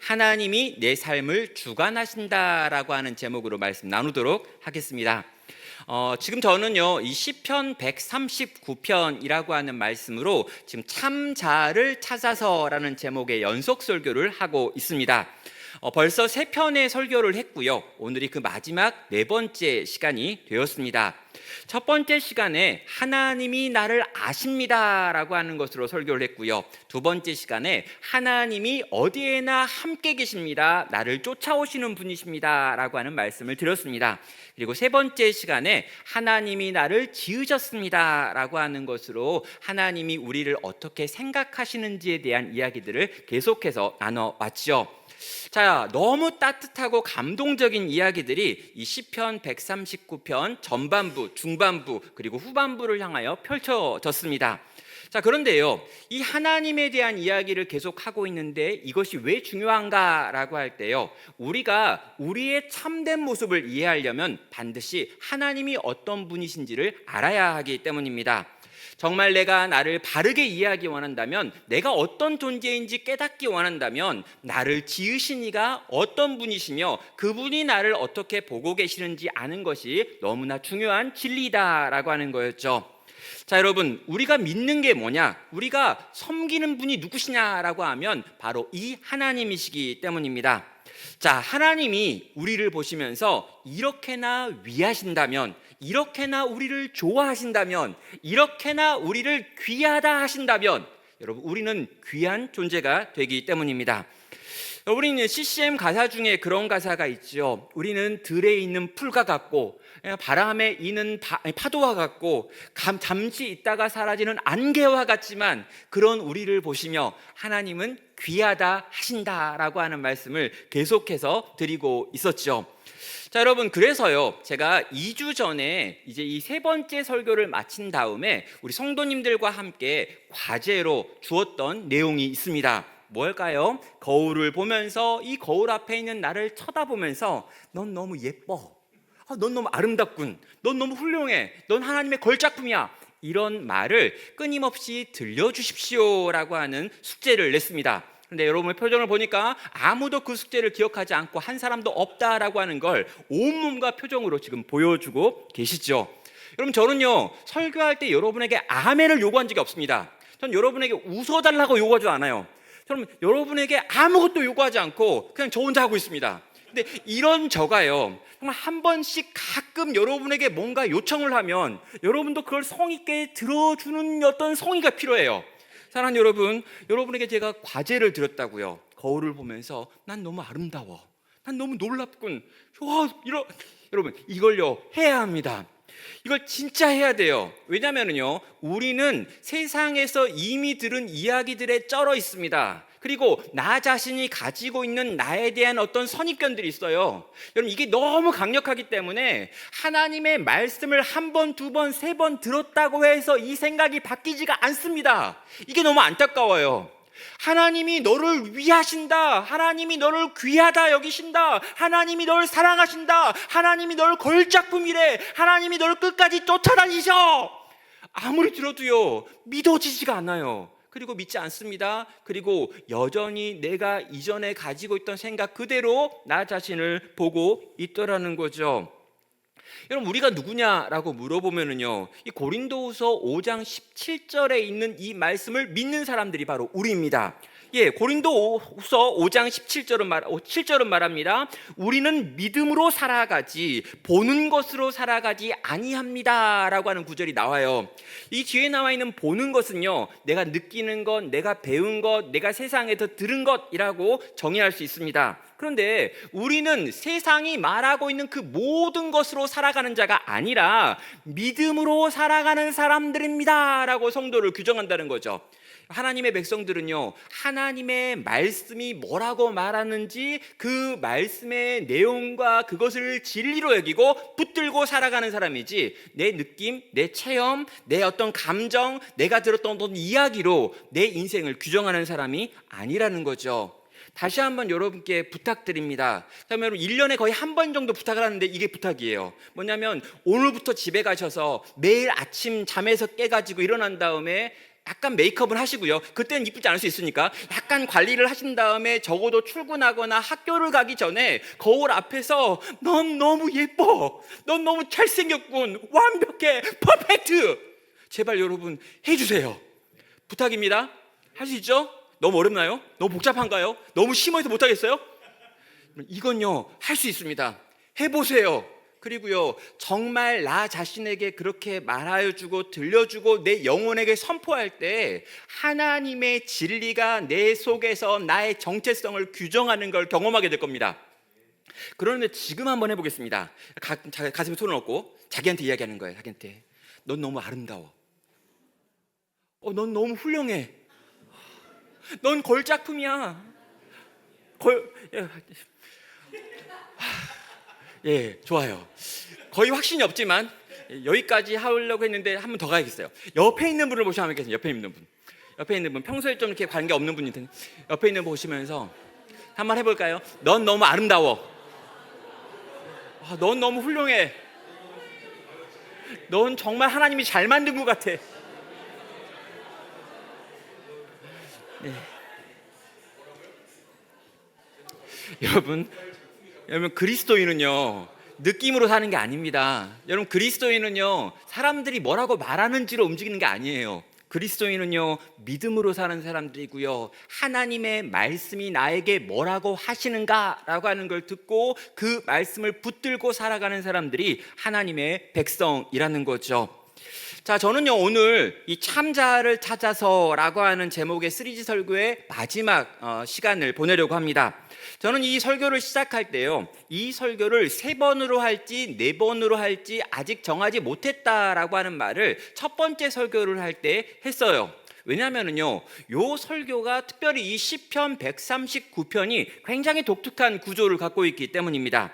하나님이 내 삶을 주관하신다라고 하는 제목으로 말씀 나누도록 하겠습니다. 지금 저는요, 이 시편 139편이라고 하는 말씀으로 지금 참자를 찾아서라는 제목의 연속 설교를 하고 있습니다. 벌써 3편의 설교를 했고요. 오늘이 그 마지막 4번째 시간이 되었습니다. 첫 번째 시간에 하나님이 나를 아십니다라고 하는 것으로 설교를 했고요. 두 번째 시간에 하나님이 어디에나 함께 계십니다. 나를 쫓아오시는 분이십니다라고 하는 말씀을 드렸습니다. 그리고 세 번째 시간에 하나님이 나를 지으셨습니다라고 하는 것으로 하나님이 우리를 어떻게 생각하시는지에 대한 이야기들을 계속해서 나눠왔죠. 자, 너무 따뜻하고 감동적인 이야기들이 이 시편 139편 전반부, 중반부, 그리고 후반부를 향하여 펼쳐졌습니다. 자, 그런데요, 이 하나님에 대한 이야기를 계속하고 있는데 이것이 왜 중요한가라고 할 때요, 우리가 우리의 참된 모습을 이해하려면 반드시 하나님이 어떤 분이신지를 알아야 하기 때문입니다. 정말 내가 나를 바르게 이해하기 원한다면, 내가 어떤 존재인지 깨닫기 원한다면 나를 지으신 이가 어떤 분이시며 그분이 나를 어떻게 보고 계시는지 아는 것이 너무나 중요한 진리다라고 하는 거였죠. 자, 여러분, 우리가 믿는 게 뭐냐? 우리가 섬기는 분이 누구시냐라고 하면 바로 이 하나님이시기 때문입니다. 자, 하나님이 우리를 보시면서 이렇게나 위하신다면, 이렇게나 우리를 좋아하신다면, 이렇게나 우리를 귀하다 하신다면, 여러분, 우리는 귀한 존재가 되기 때문입니다. 우리는 CCM 가사 중에 그런 가사가 있죠. 우리는 들에 있는 풀과 같고 바람에 이는 파도와 같고 잠시 있다가 사라지는 안개와 같지만, 그런 우리를 보시며 하나님은 귀하다 하신다라고 하는 말씀을 계속해서 드리고 있었죠. 자, 여러분, 그래서요, 제가 2주 전에 이제 이 3번째 설교를 마친 다음에 우리 성도님들과 함께 과제로 주었던 내용이 있습니다. 뭘까요? 거울을 보면서, 이 거울 앞에 있는 나를 쳐다보면서 넌 너무 예뻐, 넌 너무 아름답군, 넌 너무 훌륭해, 넌 하나님의 걸작품이야, 이런 말을 끊임없이 들려주십시오라고 하는 숙제를 냈습니다. 그런데 여러분의 표정을 보니까 아무도 그 숙제를 기억하지 않고 한 사람도 없다라고 하는 걸 온몸과 표정으로 지금 보여주고 계시죠. 여러분, 저는요, 설교할 때 여러분에게 아멘을 요구한 적이 없습니다. 전 여러분에게 웃어달라고 요구하지 않아요. 저는 여러분에게 아무것도 요구하지 않고 그냥 저 혼자 하고 있습니다. 근데 이런 저가요, 정말 한 번씩 가끔 여러분에게 뭔가 요청을 하면 여러분도 그걸 성의있게 들어주는 어떤 성의가 필요해요. 사랑하는 여러분, 여러분에게 제가 과제를 드렸다고요. 거울을 보면서 난 너무 아름다워, 난 너무 놀랍군, 여러분, 이걸요 해야 합니다. 이걸 진짜 해야 돼요. 왜냐면은요, 우리는 세상에서 이미 들은 이야기들에 쩔어 있습니다. 그리고 나 자신이 가지고 있는 나에 대한 어떤 선입견들이 있어요. 여러분, 이게 너무 강력하기 때문에 하나님의 말씀을 한 번, 두 번, 세 번 들었다고 해서 이 생각이 바뀌지가 않습니다. 이게 너무 안타까워요. 하나님이 너를 위하신다, 하나님이 너를 귀하다 여기신다, 하나님이 너를 사랑하신다, 하나님이 너를 걸작품이래, 하나님이 너를 끝까지 쫓아다니셔, 아무리 들어도요 믿어지지가 않아요. 그리고 믿지 않습니다. 그리고 여전히 내가 이전에 가지고 있던 생각 그대로 나 자신을 보고 있더라는 거죠. 여러분, 우리가 누구냐라고 물어보면은요, 이 고린도후서 5장 17절에 있는 이 말씀을 믿는 사람들이 바로 우리입니다. 예, 고린도후서 5장 7절은 말합니다. 우리는 믿음으로 살아가지 보는 것으로 살아가지 아니합니다라고 하는 구절이 나와요. 이 뒤에 나와 있는 보는 것은요, 내가 느끼는 것, 내가 배운 것, 내가 세상에서 들은 것이라고 정의할 수 있습니다. 그런데 우리는 세상이 말하고 있는 그 모든 것으로 살아가는 자가 아니라 믿음으로 살아가는 사람들입니다 라고 성도를 규정한다는 거죠. 하나님의 백성들은요, 하나님의 말씀이 뭐라고 말하는지 그 말씀의 내용과 그것을 진리로 여기고 붙들고 살아가는 사람이지, 내 느낌, 내 체험, 내 어떤 감정, 내가 들었던 어떤 이야기로 내 인생을 규정하는 사람이 아니라는 거죠. 다시 한번 여러분께 부탁드립니다. 여러분, 1년에 거의 한 번 정도 부탁을 하는데 이게 부탁이에요. 뭐냐면 오늘부터 집에 가셔서 매일 아침 잠에서 깨가지고 일어난 다음에 약간 메이크업을 하시고요. 그때는 이쁘지 않을 수 있으니까 약간 관리를 하신 다음에 적어도 출근하거나 학교를 가기 전에 거울 앞에서 넌 너무 예뻐, 넌 너무 잘생겼군, 완벽해, 퍼펙트, 제발 여러분 해주세요. 부탁입니다. 할 수 있죠? 너무 어렵나요? 너무 복잡한가요? 너무 심오해서 못하겠어요? 이건요, 할 수 있습니다. 해보세요. 그리고요, 정말 나 자신에게 그렇게 말하여주고 들려주고 내 영혼에게 선포할 때 하나님의 진리가 내 속에서 나의 정체성을 규정하는 걸 경험하게 될 겁니다. 그런데 지금 한번 해보겠습니다. 가슴에 손을 얹고 자기한테 이야기하는 거예요. 자기한테 넌 너무 아름다워. 넌 너무 훌륭해. 넌 걸작품이야. 예, 좋아요. 거의 확신이 없지만 여기까지 하려고 했는데 한 번 더 가야겠어요. 옆에 있는 분을 보시면 하겠습니다. 옆에 있는 분 평소에 좀 이렇게 관계 없는 분일 텐데 옆에 있는 분 보시면서 한번 해볼까요? 넌 너무 아름다워. 넌 너무 훌륭해. 넌 정말 하나님이 잘 만든 것 같아. 네. 여러분 그리스도인은요 느낌으로 사는 게 아닙니다. 여러분 그리스도인은요 사람들이 뭐라고 말하는지로 움직이는 게 아니에요. 그리스도인은요 믿음으로 사는 사람들이고요, 하나님의 말씀이 나에게 뭐라고 하시는가라고 하는 걸 듣고 그 말씀을 붙들고 살아가는 사람들이 하나님의 백성이라는 거죠. 자, 저는요 오늘 이 참자를 찾아서라고 하는 제목의 시리즈 설교의 마지막 시간을 보내려고 합니다. 저는 이 설교를 시작할 때요, 이 설교를 3번으로 할지 4번으로 할지 아직 정하지 못했다라고 하는 말을 첫 번째 설교를 할 때 했어요. 왜냐하면요, 요 설교가 특별히 이 시편 139편이 굉장히 독특한 구조를 갖고 있기 때문입니다.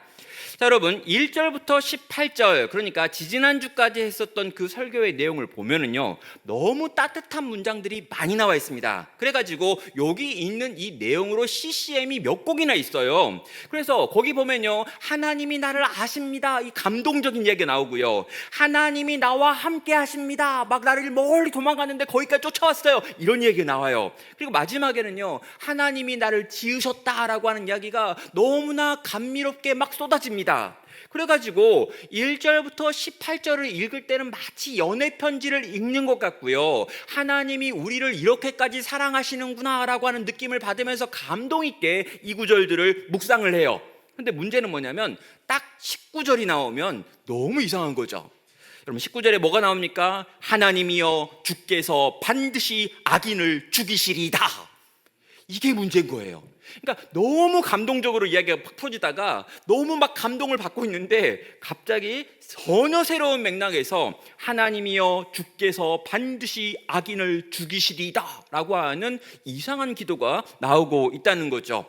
자, 여러분 1절부터 18절, 그러니까 지지난주까지 했었던 그 설교의 내용을 보면은요 너무 따뜻한 문장들이 많이 나와 있습니다. 그래가지고 여기 있는 이 내용으로 CCM이 몇 곡이나 있어요. 그래서 거기 보면요 하나님이 나를 아십니다, 이 감동적인 이야기가 나오고요, 하나님이 나와 함께 하십니다, 막 나를 멀리 도망갔는데 거기까지 쫓아왔어요, 이런 얘기가 나와요. 그리고 마지막에는요 하나님이 나를 지으셨다라고 하는 이야기가 너무나 감미롭게 막 쏟아집니다. 그래가지고 1절부터 18절을 읽을 때는 마치 연애 편지를 읽는 것 같고요, 하나님이 우리를 이렇게까지 사랑하시는구나 라고 하는 느낌을 받으면서 감동 있게 이 구절들을 묵상을 해요. 근데 문제는 뭐냐면 딱 19절이 나오면 너무 이상한 거죠. 여러분 19절에 뭐가 나옵니까? 하나님이여 주께서 반드시 악인을 죽이시리다. 이게 문제인 거예요. 그러니까 너무 감동적으로 이야기가 팍 퍼지다가 너무 막 감동을 받고 있는데 갑자기 전혀 새로운 맥락에서 하나님이여 주께서 반드시 악인을 죽이시리다 라고 하는 이상한 기도가 나오고 있다는 거죠.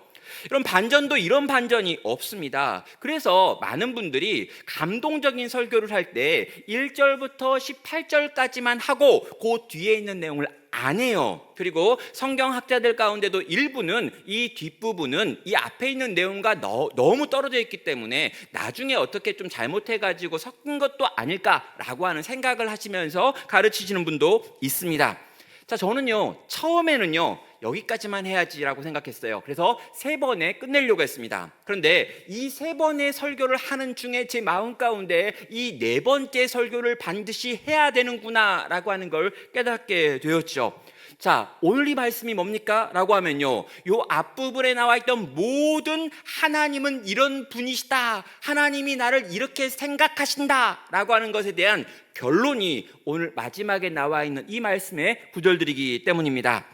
이런 반전도 이런 반전이 없습니다. 그래서 많은 분들이 감동적인 설교를 할 때 1절부터 18절까지만 하고 그 뒤에 있는 내용을 안 해요. 그리고 성경학자들 가운데도 일부는 이 뒷부분은 이 앞에 있는 내용과 너무 떨어져 있기 때문에 나중에 어떻게 좀 잘못해가지고 섞은 것도 아닐까라고 하는 생각을 하시면서 가르치시는 분도 있습니다. 자, 저는요 처음에는요 여기까지만 해야지라고 생각했어요. 그래서 3번에 끝내려고 했습니다. 그런데 이 3번의 설교를 하는 중에 제 마음 가운데 이 4번째 설교를 반드시 해야 되는구나 라고 하는 걸 깨닫게 되었죠. 자, 오늘 이 말씀이 뭡니까? 라고 하면요, 요 앞부분에 나와 있던 모든 하나님은 이런 분이시다, 하나님이 나를 이렇게 생각하신다 라고 하는 것에 대한 결론이 오늘 마지막에 나와 있는 이 말씀의 구절들이기 때문입니다.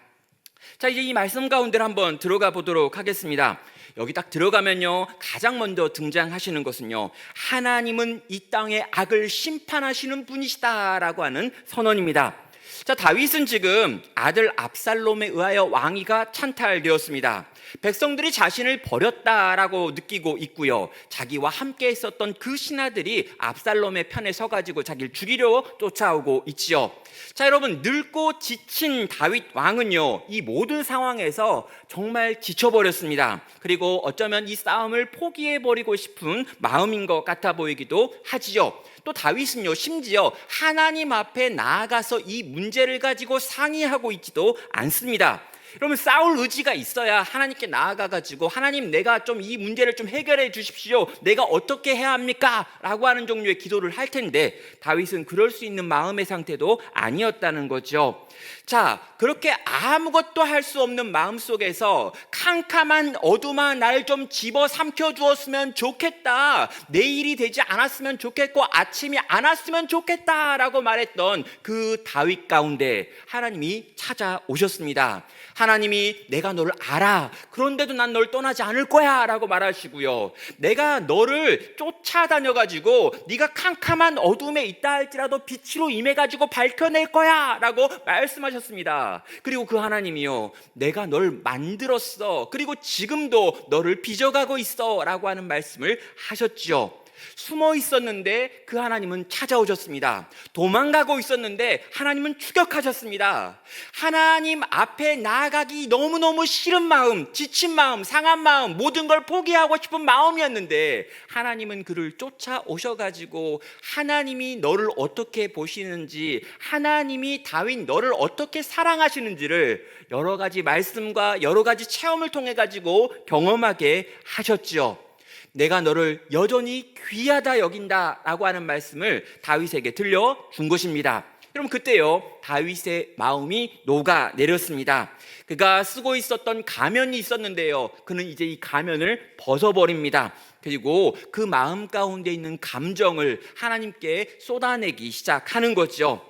자, 이제 이 말씀 가운데로 한번 들어가 보도록 하겠습니다. 여기 딱 들어가면요 가장 먼저 등장하시는 것은요, 하나님은 이 땅의 악을 심판하시는 분이시다라고 하는 선언입니다. 자, 다윗은 지금 아들 압살롬에 의하여 왕위가 찬탈되었습니다. 백성들이 자신을 버렸다라고 느끼고 있고요. 자기와 함께 있었던 그 신하들이 압살롬의 편에 서가지고 자기를 죽이려 쫓아오고 있지요. 자, 여러분, 늙고 지친 다윗 왕은요, 이 모든 상황에서 정말 지쳐버렸습니다. 그리고 어쩌면 이 싸움을 포기해버리고 싶은 마음인 것 같아 보이기도 하지요. 또 다윗은요, 심지어 하나님 앞에 나아가서 이 문제를 가지고 상의하고 있지도 않습니다. 여러분, 싸울 의지가 있어야 하나님께 나아가가지고 하나님, 내가 좀 이 문제를 좀 해결해 주십시오, 내가 어떻게 해야 합니까? 라고 하는 종류의 기도를 할 텐데 다윗은 그럴 수 있는 마음의 상태도 아니었다는 거죠. 자, 그렇게 아무것도 할 수 없는 마음 속에서 캄캄한 어둠아, 날 좀 집어삼켜 주었으면 좋겠다, 내일이 되지 않았으면 좋겠고 아침이 안 왔으면 좋겠다 라고 말했던 그 다윗 가운데 하나님이 찾아오셨습니다. 하나님이 내가 너를 알아, 그런데도 난 널 떠나지 않을 거야 라고 말하시고요, 내가 너를 쫓아다녀가지고 네가 캄캄한 어둠에 있다 할지라도 빛으로 임해가지고 밝혀낼 거야 라고 말씀하셨습니다. 그리고 그 하나님이요, 내가 널 만들었어, 그리고 지금도 너를 빚어가고 있어 라고 하는 말씀을 하셨지요. 숨어 있었는데 그 하나님은 찾아오셨습니다. 도망가고 있었는데 하나님은 추격하셨습니다. 하나님 앞에 나아가기 너무너무 싫은 마음, 지친 마음, 상한 마음, 모든 걸 포기하고 싶은 마음이었는데 하나님은 그를 쫓아오셔가지고 하나님이 너를 어떻게 보시는지, 하나님이 다윗 너를 어떻게 사랑하시는지를 여러 가지 말씀과 여러 가지 체험을 통해 가지고 경험하게 하셨죠. 내가 너를 여전히 귀하다 여긴다 라고 하는 말씀을 다윗에게 들려준 것입니다. 여러분, 그때요, 다윗의 마음이 녹아내렸습니다. 그가 쓰고 있었던 가면이 있었는데요, 그는 이제 이 가면을 벗어버립니다. 그리고 그 마음 가운데 있는 감정을 하나님께 쏟아내기 시작하는 거죠.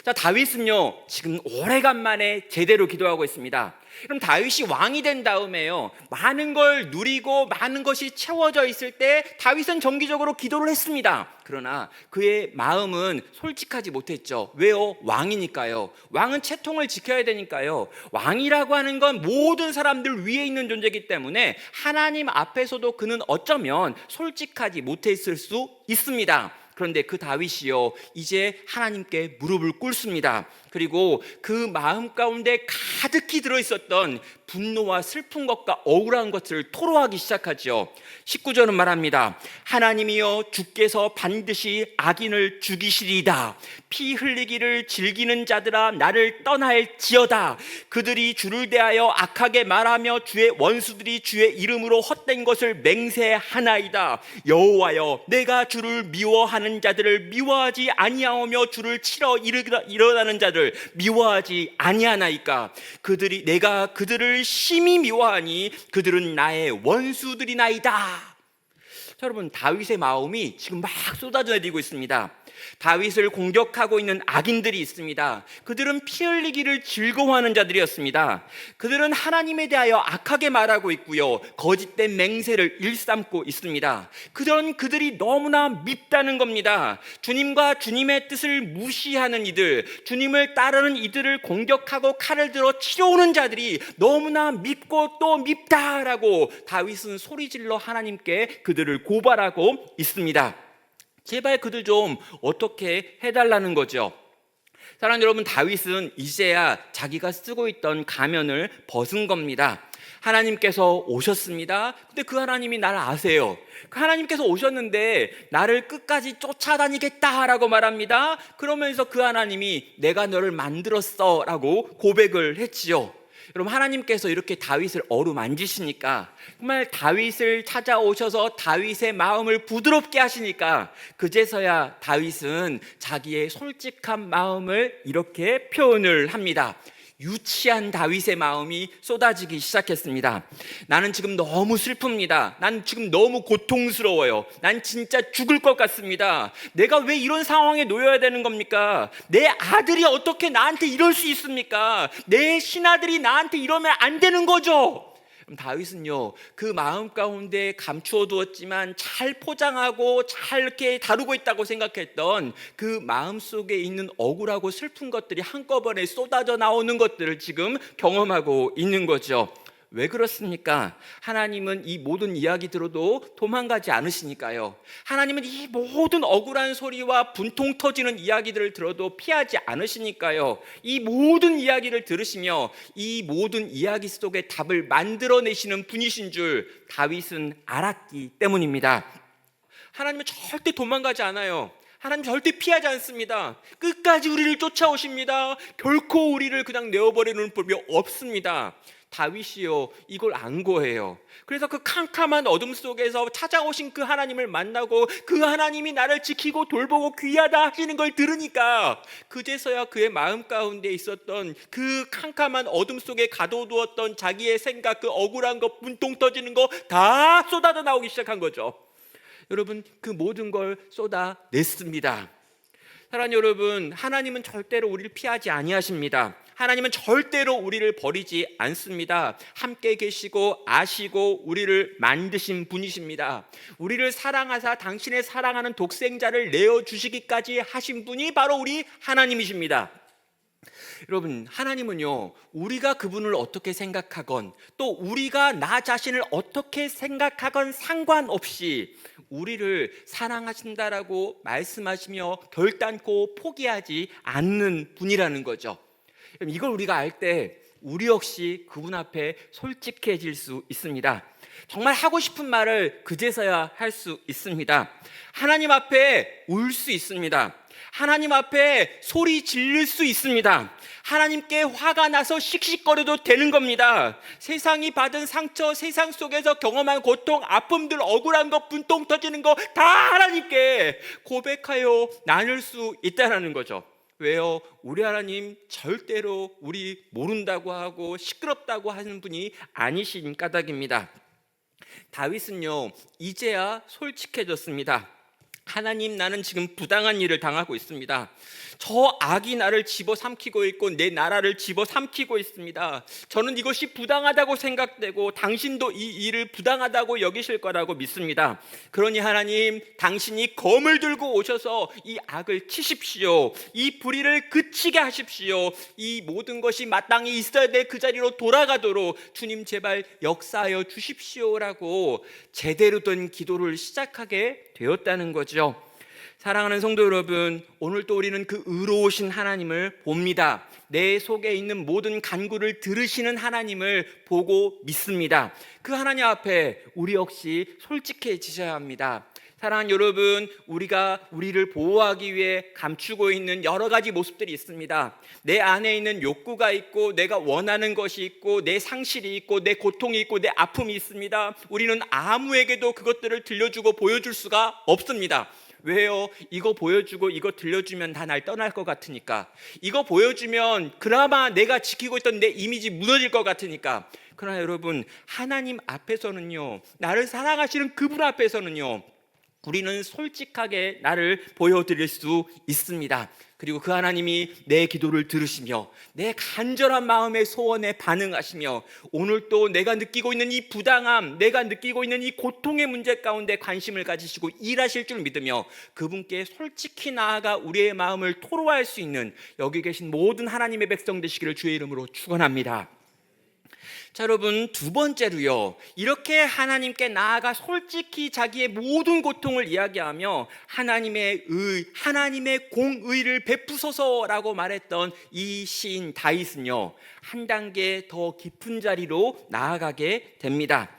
자, 다윗은요, 지금 오래간만에 제대로 기도하고 있습니다. 그럼 다윗이 왕이 된 다음에요, 많은 걸 누리고 많은 것이 채워져 있을 때 다윗은 정기적으로 기도를 했습니다. 그러나 그의 마음은 솔직하지 못했죠. 왜요? 왕이니까요. 왕은 채통을 지켜야 되니까요. 왕이라고 하는 건 모든 사람들 위에 있는 존재이기 때문에 하나님 앞에서도 그는 어쩌면 솔직하지 못했을 수 있습니다. 그런데 그 다윗이요, 이제 하나님께 무릎을 꿇습니다. 그리고 그 마음 가운데 가득히 들어있었던 분노와 슬픈 것과 억울한 것을 토로하기 시작하죠. 19절은 말합니다. 하나님이여, 주께서 반드시 악인을 죽이시리이다. 피 흘리기를 즐기는 자들아, 나를 떠날지어다. 그들이 주를 대하여 악하게 말하며 주의 원수들이 주의 이름으로 헛된 것을 맹세하나이다. 여호와여, 내가 주를 미워하는 자들을 미워하지 아니하오며 주를 치러 일어나는 자들 미워하지 아니하나이까. 내가 그들을 심히 미워하니 그들은 나의 원수들이나이다. 자, 여러분, 다윗의 마음이 지금 막 쏟아져 내리고 있습니다. 다윗을 공격하고 있는 악인들이 있습니다. 그들은 피 흘리기를 즐거워하는 자들이었습니다. 그들은 하나님에 대하여 악하게 말하고 있고요, 거짓된 맹세를 일삼고 있습니다. 그들이 너무나 밉다는 겁니다. 주님과 주님의 뜻을 무시하는 이들, 주님을 따르는 이들을 공격하고 칼을 들어 치러오는 자들이 너무나 밉고 또 밉다라고 다윗은 소리질러 하나님께 그들을 고발하고 있습니다. 제발 그들 좀 어떻게 해달라는 거죠. 사랑하는 여러분, 다윗은 이제야 자기가 쓰고 있던 가면을 벗은 겁니다. 하나님께서 오셨습니다. 근데 그 하나님이 나를 아세요. 그 하나님께서 오셨는데 나를 끝까지 쫓아다니겠다라고 말합니다. 그러면서 그 하나님이 내가 너를 만들었어 라고 고백을 했지요. 여러분, 하나님께서 이렇게 다윗을 어루만지시니까, 정말 다윗을 찾아오셔서 다윗의 마음을 부드럽게 하시니까 그제서야 다윗은 자기의 솔직한 마음을 이렇게 표현을 합니다. 유치한 다윗의 마음이 쏟아지기 시작했습니다. 나는 지금 너무 슬픕니다. 난 지금 너무 고통스러워요. 난 진짜 죽을 것 같습니다. 내가 왜 이런 상황에 놓여야 되는 겁니까? 내 아들이 어떻게 나한테 이럴 수 있습니까? 내 신하들이 나한테 이러면 안 되는 거죠. 그럼 다윗은요, 그 마음 가운데 감추어 두었지만 잘 포장하고 잘 이렇게 다루고 있다고 생각했던 그 마음 속에 있는 억울하고 슬픈 것들이 한꺼번에 쏟아져 나오는 것들을 지금 경험하고 있는 거죠. 왜 그렇습니까? 하나님은 이 모든 이야기 들어도 도망가지 않으시니까요. 하나님은 이 모든 억울한 소리와 분통 터지는 이야기들을 들어도 피하지 않으시니까요. 이 모든 이야기를 들으시며 이 모든 이야기 속에 답을 만들어내시는 분이신 줄 다윗은 알았기 때문입니다. 하나님은 절대 도망가지 않아요. 하나님 절대 피하지 않습니다. 끝까지 우리를 쫓아오십니다. 결코 우리를 그냥 내어버리는 법이 없습니다. 다윗이요, 이걸 안 거예요. 그래서 그 캄캄한 어둠 속에서 찾아오신 그 하나님을 만나고 그 하나님이 나를 지키고 돌보고 귀하다 하시는 걸 들으니까 그제서야 그의 마음 가운데 있었던 그 캄캄한 어둠 속에 가둬두었던 자기의 생각, 그 억울한 것, 분통 터지는 거 다 쏟아져 나오기 시작한 거죠. 여러분, 그 모든 걸 쏟아냈습니다. 사랑하는 여러분, 하나님은 절대로 우리를 피하지 아니하십니다. 하나님은 절대로 우리를 버리지 않습니다. 함께 계시고 아시고 우리를 만드신 분이십니다. 우리를 사랑하사 당신의 사랑하는 독생자를 내어주시기까지 하신 분이 바로 우리 하나님이십니다. 여러분, 하나님은요, 우리가 그분을 어떻게 생각하건 또 우리가 나 자신을 어떻게 생각하건 상관없이 우리를 사랑하신다라고 말씀하시며 결단코 포기하지 않는 분이라는 거죠. 이걸 우리가 알 때 우리 역시 그분 앞에 솔직해질 수 있습니다. 정말 하고 싶은 말을 그제서야 할 수 있습니다. 하나님 앞에 울 수 있습니다. 하나님 앞에 소리 지를 수 있습니다. 하나님께 화가 나서 씩씩거려도 되는 겁니다. 세상이 받은 상처, 세상 속에서 경험한 고통, 아픔들, 억울한 것, 분통 터지는 거 다 하나님께 고백하여 나눌 수 있다는 거죠. 왜요? 우리 하나님 절대로 우리 모른다고 하고 시끄럽다고 하는 분이 아니신 까닭입니다. 다윗은요, 이제야 솔직해졌습니다. 하나님, 나는 지금 부당한 일을 당하고 있습니다. 저 악이 나를 집어삼키고 있고 내 나라를 집어삼키고 있습니다. 저는 이것이 부당하다고 생각되고 당신도 이 일을 부당하다고 여기실 거라고 믿습니다. 그러니 하나님, 당신이 검을 들고 오셔서 이 악을 치십시오. 이 불의를 그치게 하십시오. 이 모든 것이 마땅히 있어야 될 그 자리로 돌아가도록 주님 제발 역사하여 주십시오라고 제대로 된 기도를 시작하게 되었다는 거죠. 사랑하는 성도 여러분, 오늘 또 우리는 그 의로우신 하나님을 봅니다. 내 속에 있는 모든 간구를 들으시는 하나님을 보고 믿습니다. 그 하나님 앞에 우리 역시 솔직해지셔야 합니다. 사랑하는 여러분, 우리가 우리를 보호하기 위해 감추고 있는 여러 가지 모습들이 있습니다. 내 안에 있는 욕구가 있고 내가 원하는 것이 있고 내 상실이 있고 내 고통이 있고 내 아픔이 있습니다. 우리는 아무에게도 그것들을 들려주고 보여줄 수가 없습니다. 왜요? 이거 보여주고 이거 들려주면 다 날 떠날 것 같으니까. 이거 보여주면 그나마 내가 지키고 있던 내 이미지 무너질 것 같으니까. 그러나 여러분, 하나님 앞에서는요, 나를 사랑하시는 그분 앞에서는요, 우리는 솔직하게 나를 보여드릴 수 있습니다. 그리고 그 하나님이 내 기도를 들으시며 내 간절한 마음의 소원에 반응하시며 오늘 또 내가 느끼고 있는 이 부당함, 내가 느끼고 있는 이 고통의 문제 가운데 관심을 가지시고 일하실 줄 믿으며 그분께 솔직히 나아가 우리의 마음을 토로할 수 있는 여기 계신 모든 하나님의 백성 되시기를 주의 이름으로 축원합니다. 자, 여러분, 두 번째로요, 이렇게 하나님께 나아가 솔직히 자기의 모든 고통을 이야기하며 하나님의 공의를 베푸소서라고 말했던 이 시인 다윗은요, 한 단계 더 깊은 자리로 나아가게 됩니다.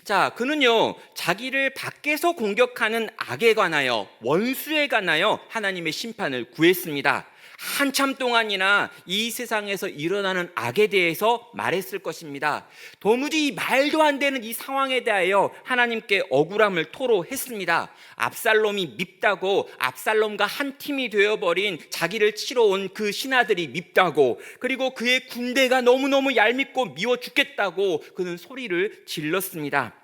자, 그는요, 자기를 밖에서 공격하는 악에 관하여, 원수에 관하여 하나님의 심판을 구했습니다. 한참 동안이나 이 세상에서 일어나는 악에 대해서 말했을 것입니다. 도무지 말도 안 되는 이 상황에 대하여 하나님께 억울함을 토로했습니다. 압살롬이 밉다고, 압살롬과 한 팀이 되어버린 자기를 치러 온 그 신하들이 밉다고, 그리고 그의 군대가 너무너무 얄밉고 미워 죽겠다고 그는 소리를 질렀습니다.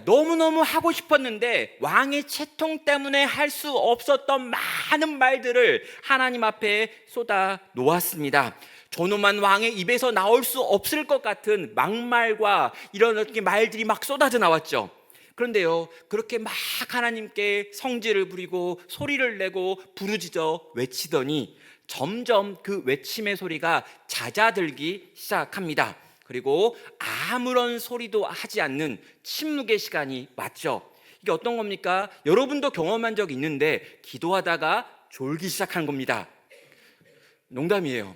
너무너무 하고 싶었는데 왕의 채통 때문에 할 수 없었던 많은 말들을 하나님 앞에 쏟아 놓았습니다. 존엄한 왕의 입에서 나올 수 없을 것 같은 막말과 이런 말들이 막 쏟아져 나왔죠. 그런데요, 그렇게 막 하나님께 성질을 부리고 소리를 내고 부르짖어 외치더니 점점 그 외침의 소리가 잦아들기 시작합니다. 그리고 아무런 소리도 하지 않는 침묵의 시간이 왔죠. 이게 어떤 겁니까? 여러분도 경험한 적 있는데 기도하다가 졸기 시작한 겁니다. 농담이에요.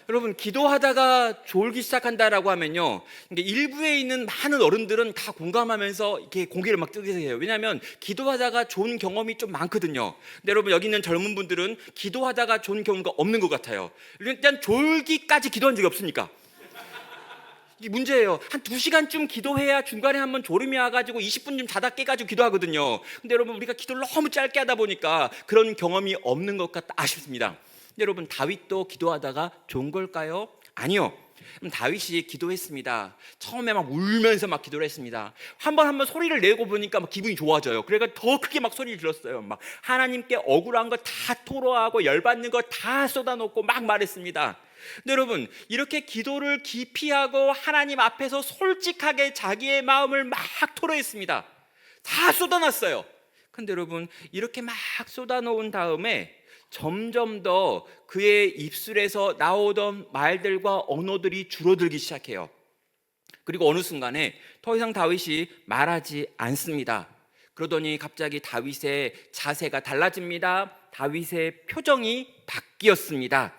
여러분, 기도하다가 졸기 시작한다라고 하면요, 이게 일부에 있는 많은 어른들은 다 공감하면서 이렇게 고개를 막 뜨세요. 왜냐하면 기도하다가 존 경험이 좀 많거든요. 근데 여러분, 여기 있는 젊은 분들은 기도하다가 존 경험가 없는 것 같아요. 일단 졸기까지 기도한 적이 없으니까. 이게 문제예요. 한 2시간쯤 기도해야 중간에 한번 졸음이 와가지고 20분쯤 자다 깨가지고 기도하거든요. 근데 여러분, 우리가 기도를 너무 짧게 하다 보니까 그런 경험이 없는 것 같다 아쉽습니다. 근데 여러분, 다윗도 기도하다가 좋은 걸까요? 아니요. 다윗이 기도했습니다. 처음에 막 울면서 막 기도를 했습니다. 한번 소리를 내고 보니까 막 기분이 좋아져요. 그래서 더 크게 막 소리를 질렀어요. 막 하나님께 억울한 거 다 토로하고 열받는 거 다 쏟아놓고 막 말했습니다. 근데 여러분, 이렇게 기도를 깊이 하고 하나님 앞에서 솔직하게 자기의 마음을 막 토로했습니다. 다 쏟아놨어요. 근데 여러분, 이렇게 막 쏟아놓은 다음에 점점 더 그의 입술에서 나오던 말들과 언어들이 줄어들기 시작해요. 그리고 어느 순간에 더 이상 다윗이 말하지 않습니다. 그러더니 갑자기 다윗의 자세가 달라집니다. 다윗의 표정이 바뀌었습니다.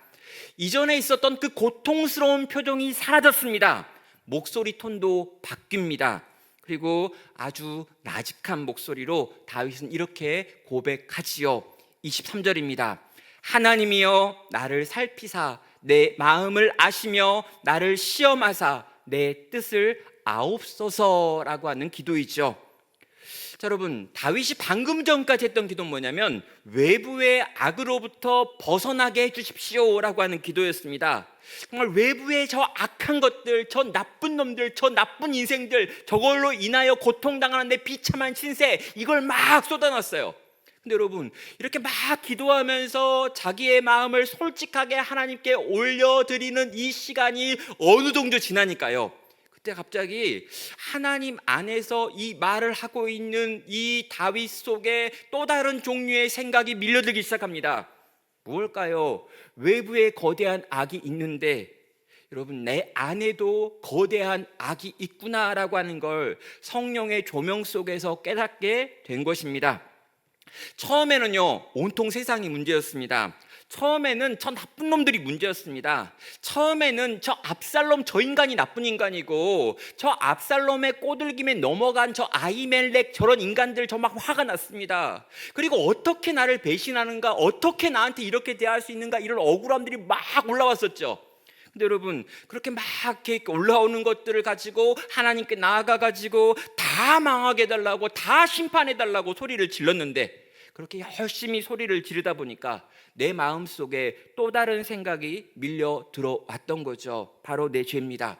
이전에 있었던 그 고통스러운 표정이 사라졌습니다. 목소리 톤도 바뀝니다. 그리고 아주 나직한 목소리로 다윗은 이렇게 고백하지요. 23절입니다. 하나님이여 나를 살피사 내 마음을 아시며 나를 시험하사 내 뜻을 아옵소서라고 하는 기도이죠. 자, 여러분, 다윗이 방금 전까지 했던 기도는 뭐냐면 외부의 악으로부터 벗어나게 해주십시오라고 하는 기도였습니다. 정말 외부의 저 악한 것들, 저 나쁜 놈들, 저 나쁜 인생들, 저걸로 인하여 고통당하는 내 비참한 신세, 이걸 막 쏟아놨어요. 근데 여러분, 이렇게 막 기도하면서 자기의 마음을 솔직하게 하나님께 올려드리는 이 시간이 어느 정도 지나니까요, 그때 갑자기 하나님 안에서 이 말을 하고 있는 이 다윗 속에 또 다른 종류의 생각이 밀려들기 시작합니다. 무엇일까요? 외부에 거대한 악이 있는데 여러분, 내 안에도 거대한 악이 있구나라고 하는 걸 성령의 조명 속에서 깨닫게 된 것입니다. 처음에는요, 온통 세상이 문제였습니다. 처음에는 저 나쁜 놈들이 문제였습니다. 처음에는 저 압살롬, 저 인간이 나쁜 인간이고, 저 압살롬의 꼬들김에 넘어간 저 아히멜렉, 저런 인간들, 저 막 화가 났습니다. 그리고 어떻게 나를 배신하는가, 어떻게 나한테 이렇게 대할 수 있는가, 이런 억울함들이 막 올라왔었죠. 근데 여러분, 그렇게 막 이렇게 올라오는 것들을 가지고 하나님께 나아가가지고 다 망하게 해달라고, 다 심판해달라고 소리를 질렀는데, 그렇게 열심히 소리를 지르다 보니까 내 마음속에 또 다른 생각이 밀려 들어왔던 거죠. 바로 내 죄입니다.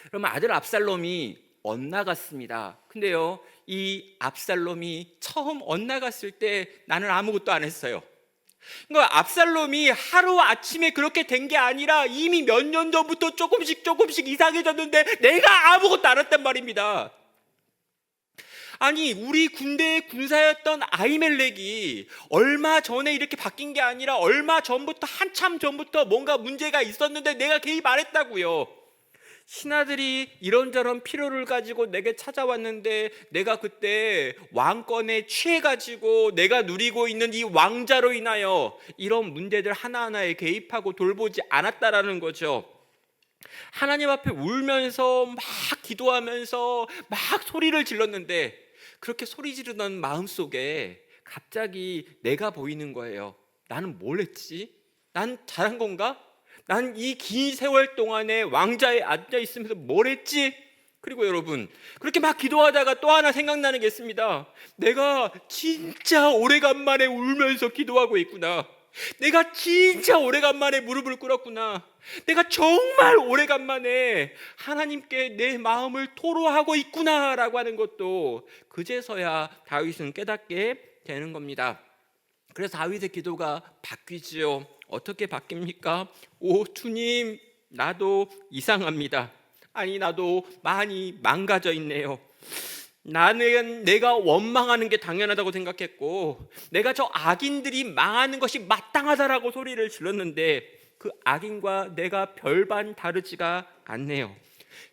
그러면 아들 압살롬이 엇나갔습니다. 근데요, 이 압살롬이 처음 엇나갔을 때 나는 아무것도 안 했어요. 그러니까 압살롬이 하루아침에 그렇게 된 게 아니라 이미 몇 년 전부터 조금씩 이상해졌는데 내가 아무것도 안 했단 말입니다. 아니, 우리 군대의 군사였던 아히멜렉이 얼마 전에 이렇게 바뀐 게 아니라 얼마 전부터, 한참 전부터 뭔가 문제가 있었는데 내가 개입 안 했다고요. 신하들이 이런저런 필요를 가지고 내게 찾아왔는데 내가 그때 왕권에 취해가지고 내가 누리고 있는 이 왕자로 인하여 이런 문제들 하나하나에 개입하고 돌보지 않았다라는 거죠. 하나님 앞에 울면서 막 기도하면서 막 소리를 질렀는데 그렇게 소리 지르던 마음속에 갑자기 내가 보이는 거예요. 나는 뭘 했지? 난 잘한 건가? 난 이 긴 세월 동안에 왕자에 앉아 있으면서 뭘 했지? 그리고 여러분, 그렇게 막 기도하다가 또 하나 생각나는 게 있습니다. 내가 진짜 오래간만에 울면서 기도하고 있구나. 내가 진짜 오래간만에 무릎을 꿇었구나. 내가 정말 오래간만에 하나님께 내 마음을 토로하고 있구나라고 하는 것도 그제서야 다윗은 깨닫게 되는 겁니다. 그래서 다윗의 기도가 바뀌지요. 어떻게 바뀝니까? 오 주님, 나도 이상합니다. 아니, 나도 많이 망가져 있네요. 나는 내가 원망하는 게 당연하다고 생각했고 내가 저 악인들이 망하는 것이 마땅하다라고 소리를 질렀는데 그 악인과 내가 별반 다르지가 않네요.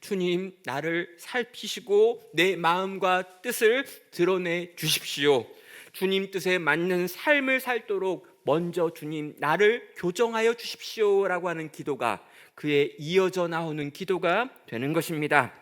주님, 나를 살피시고 내 마음과 뜻을 드러내 주십시오. 주님 뜻에 맞는 삶을 살도록 먼저 주님 나를 교정하여 주십시오라고 하는 기도가 그의 이어져 나오는 기도가 되는 것입니다.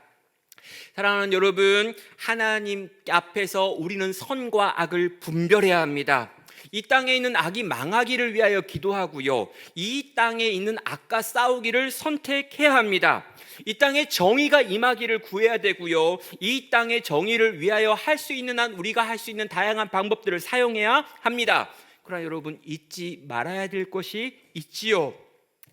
사랑하는 여러분, 하나님 앞에서 우리는 선과 악을 분별해야 합니다. 이 땅에 있는 악이 망하기를 위하여 기도하고요, 이 땅에 있는 악과 싸우기를 선택해야 합니다. 이 땅에 정의가 임하기를 구해야 되고요, 이 땅의 정의를 위하여 할 수 있는 한 우리가 할 수 있는 다양한 방법들을 사용해야 합니다. 그러나 여러분, 잊지 말아야 될 것이 있지요.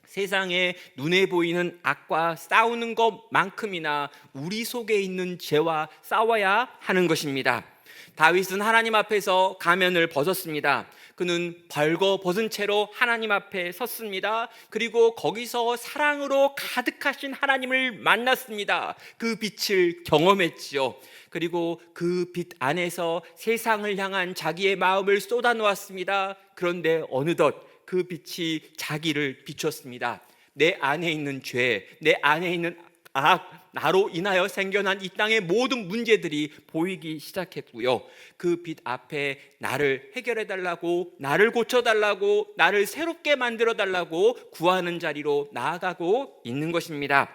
세상에 눈에 보이는 악과 싸우는 것만큼이나 우리 속에 있는 죄와 싸워야 하는 것입니다. 다윗은 하나님 앞에서 가면을 벗었습니다. 그는 벌거벗은 채로 하나님 앞에 섰습니다. 그리고 거기서 사랑으로 가득하신 하나님을 만났습니다. 그 빛을 경험했지요. 그리고 그 빛 안에서 세상을 향한 자기의 마음을 쏟아놓았습니다. 그런데 어느덧 그 빛이 자기를 비췄습니다. 내 안에 있는 죄, 내 안에 있는 악, 나로 인하여 생겨난 이 땅의 모든 문제들이 보이기 시작했고요, 그 빛 앞에 나를 해결해 달라고, 나를 고쳐 달라고, 나를 새롭게 만들어 달라고 구하는 자리로 나아가고 있는 것입니다.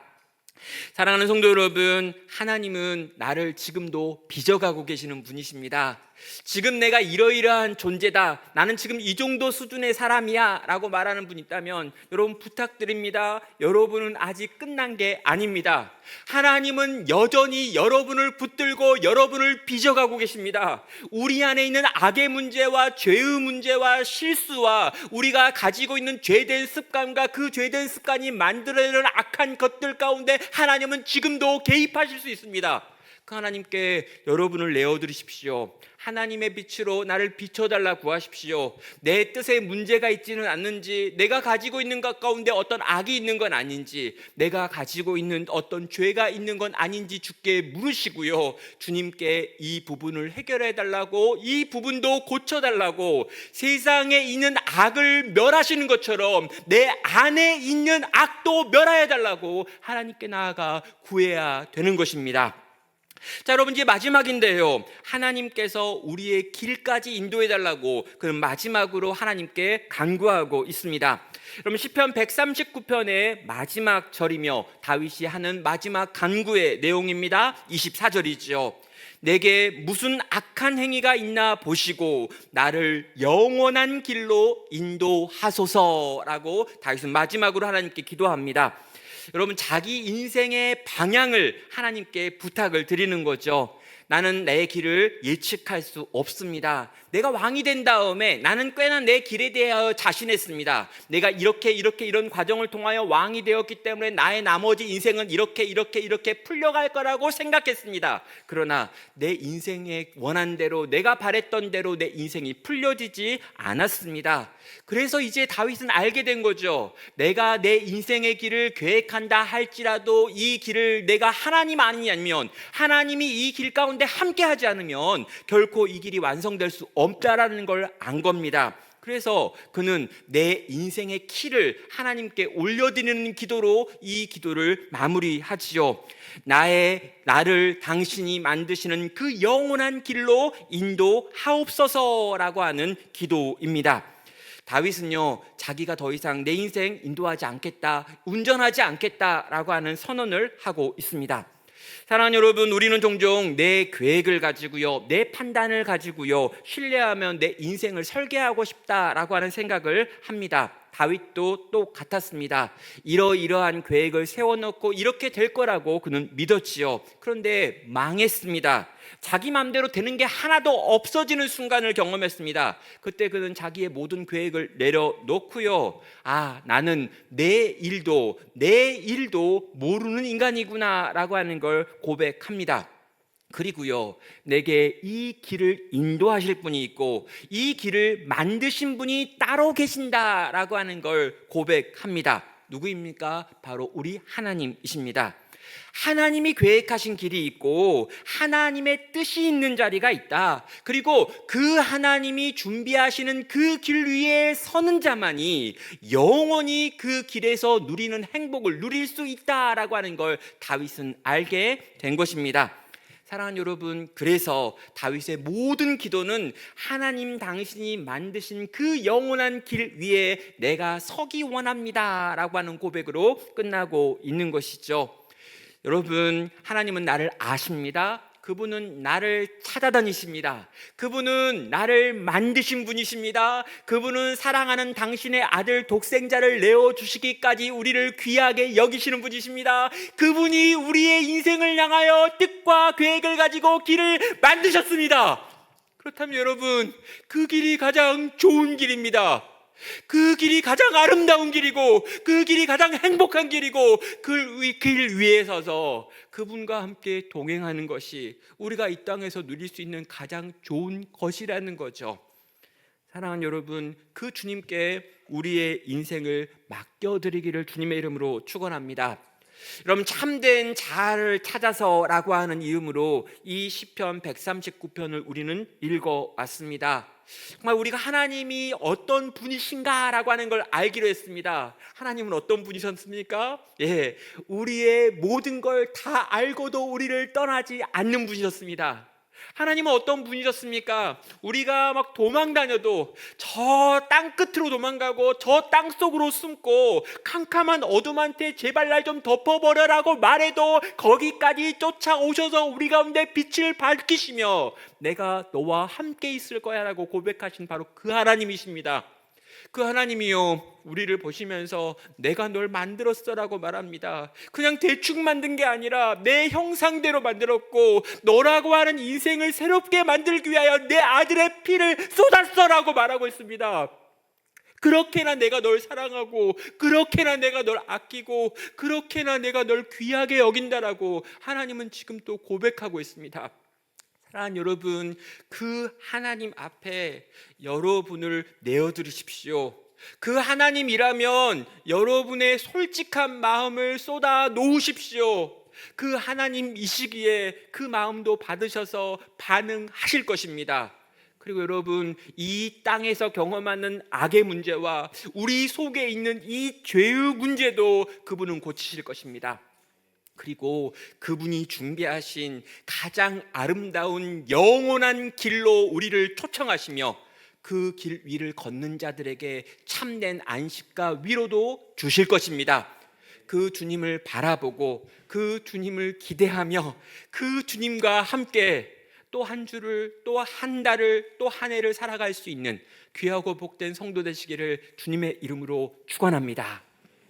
사랑하는 성도 여러분, 하나님은 나를 지금도 빚어가고 계시는 분이십니다. 지금 내가 이러이러한 존재다, 나는 지금 이 정도 수준의 사람이야 라고 말하는 분이 있다면 여러분 부탁드립니다. 여러분은 아직 끝난 게 아닙니다. 하나님은 여전히 여러분을 붙들고 여러분을 빚어가고 계십니다. 우리 안에 있는 악의 문제와 죄의 문제와 실수와 우리가 가지고 있는 죄된 습관과 그 죄된 습관이 만들어내는 악한 것들 가운데 하나님은 지금도 개입하실 수 있습니다. 그 하나님께 여러분을 내어드리십시오. 하나님의 빛으로 나를 비춰달라 구하십시오. 내 뜻에 문제가 있지는 않는지, 내가 가지고 있는 것 가운데 어떤 악이 있는 건 아닌지, 내가 가지고 있는 어떤 죄가 있는 건 아닌지 주께 물으시고요, 주님께 이 부분을 해결해 달라고, 이 부분도 고쳐달라고, 세상에 있는 악을 멸하시는 것처럼 내 안에 있는 악도 멸하여 달라고 하나님께 나아가 구해야 되는 것입니다. 자, 여러분, 이제 마지막인데요, 하나님께서 우리의 길까지 인도해 달라고 그 마지막으로 하나님께 간구하고 있습니다. 여러분, 시편 139편의 마지막 절이며 다윗이 하는 마지막 간구의 내용입니다. 24절이죠. 내게 무슨 악한 행위가 있나 보시고 나를 영원한 길로 인도하소서라고 다윗은 마지막으로 하나님께 기도합니다. 여러분, 자기 인생의 방향을 하나님께 부탁을 드리는 거죠. 나는 내 길을 예측할 수 없습니다. 내가 왕이 된 다음에 나는 꽤나 내 길에 대하여 자신했습니다. 내가 이런 과정을 통하여 왕이 되었기 때문에 나의 나머지 인생은 이렇게 풀려갈 거라고 생각했습니다. 그러나 내 인생의 원한대로, 내가 바랬던 대로 내 인생이 풀려지지 않았습니다. 그래서 이제 다윗은 알게 된 거죠. 내가 내 인생의 길을 계획한다 할지라도 이 길을 내가 하나님 아니면, 하나님이 이 길 가운데 함께 하지 않으면 결코 이 길이 완성될 수 없다라는 걸 안 겁니다. 그래서 그는 내 인생의 키를 하나님께 올려드리는 기도로 이 기도를 마무리하지요. 나를 당신이 만드시는 그 영원한 길로 인도하옵소서라고 하는 기도입니다. 다윗은요, 자기가 더 이상 내 인생 인도하지 않겠다, 운전하지 않겠다라고 하는 선언을 하고 있습니다. 사랑하는 여러분, 우리는 종종 내 계획을 가지고요, 내 판단을 가지고요, 신뢰하면 내 인생을 설계하고 싶다라고 하는 생각을 합니다. 다윗도 똑같았습니다. 이러이러한 계획을 세워놓고 이렇게 될 거라고 그는 믿었지요. 그런데 망했습니다. 자기 마음대로 되는 게 하나도 없어지는 순간을 경험했습니다. 그때 그는 자기의 모든 계획을 내려놓고요, 나는 내 일도 모르는 인간이구나 라고 하는 걸 고백합니다. 그리고요, 내게 이 길을 인도하실 분이 있고 이 길을 만드신 분이 따로 계신다라고 하는 걸 고백합니다. 누구입니까? 바로 우리 하나님이십니다. 하나님이 계획하신 길이 있고 하나님의 뜻이 있는 자리가 있다. 그리고 그 하나님이 준비하시는 그 길 위에 서는 자만이 영원히 그 길에서 누리는 행복을 누릴 수 있다라고 하는 걸 다윗은 알게 된 것입니다. 사랑하는 여러분, 그래서 다윗의 모든 기도는 하나님 당신이 만드신 그 영원한 길 위에 내가 서기 원합니다 라고 하는 고백으로 끝나고 있는 것이죠. 여러분, 하나님은 나를 아십니다. 그분은 나를 찾아다니십니다. 그분은 나를 만드신 분이십니다. 그분은 사랑하는 당신의 아들 독생자를 내어주시기까지 우리를 귀하게 여기시는 분이십니다. 그분이 우리의 인생을 향하여 뜻과 계획을 가지고 길을 만드셨습니다. 그렇다면 여러분, 그 길이 가장 좋은 길입니다. 그 길이 가장 아름다운 길이고 그 길이 가장 행복한 길이고 그 길 위에 서서 그분과 함께 동행하는 것이 우리가 이 땅에서 누릴 수 있는 가장 좋은 것이라는 거죠. 사랑하는 여러분, 그 주님께 우리의 인생을 맡겨드리기를 주님의 이름으로 축원합니다. 여러분, 참된 자아를 찾아서라고 하는 이름으로 이 시편 139편을 우리는 읽어왔습니다. 정말 우리가 하나님이 어떤 분이신가라고 하는 걸 알기로 했습니다. 하나님은 어떤 분이셨습니까? 우리의 모든 걸 다 알고도 우리를 떠나지 않는 분이셨습니다. 하나님은 어떤 분이셨습니까? 우리가 막 도망 다녀도 저 땅 끝으로 도망가고 저 땅 속으로 숨고 캄캄한 어둠한테 제발 날 좀 덮어버려라고 말해도 거기까지 쫓아오셔서 우리 가운데 빛을 밝히시며 내가 너와 함께 있을 거야 라고 고백하신 바로 그 하나님이십니다. 그 하나님이요, 우리를 보시면서 내가 널 만들었어 라고 말합니다. 그냥 대충 만든 게 아니라 내 형상대로 만들었고 너라고 하는 인생을 새롭게 만들기 위하여 내 아들의 피를 쏟았어 라고 말하고 있습니다. 그렇게나 내가 널 사랑하고 그렇게나 내가 널 아끼고 그렇게나 내가 널 귀하게 여긴다라고 하나님은 지금 또 고백하고 있습니다. 사랑하는 여러분, 그 하나님 앞에 여러분을 내어드리십시오. 그 하나님이라면 여러분의 솔직한 마음을 쏟아 놓으십시오. 그 하나님이시기에 그 마음도 받으셔서 반응하실 것입니다. 그리고 여러분, 이 땅에서 경험하는 악의 문제와 우리 속에 있는 이 죄의 문제도 그분은 고치실 것입니다. 그리고 그분이 준비하신 가장 아름다운 영원한 길로 우리를 초청하시며 그 길 위를 걷는 자들에게 참된 안식과 위로도 주실 것입니다. 그 주님을 바라보고 그 주님을 기대하며 그 주님과 함께 또 한 주를, 또 한 달을, 또 한 해를 살아갈 수 있는 귀하고 복된 성도 되시기를 주님의 이름으로 축원합니다.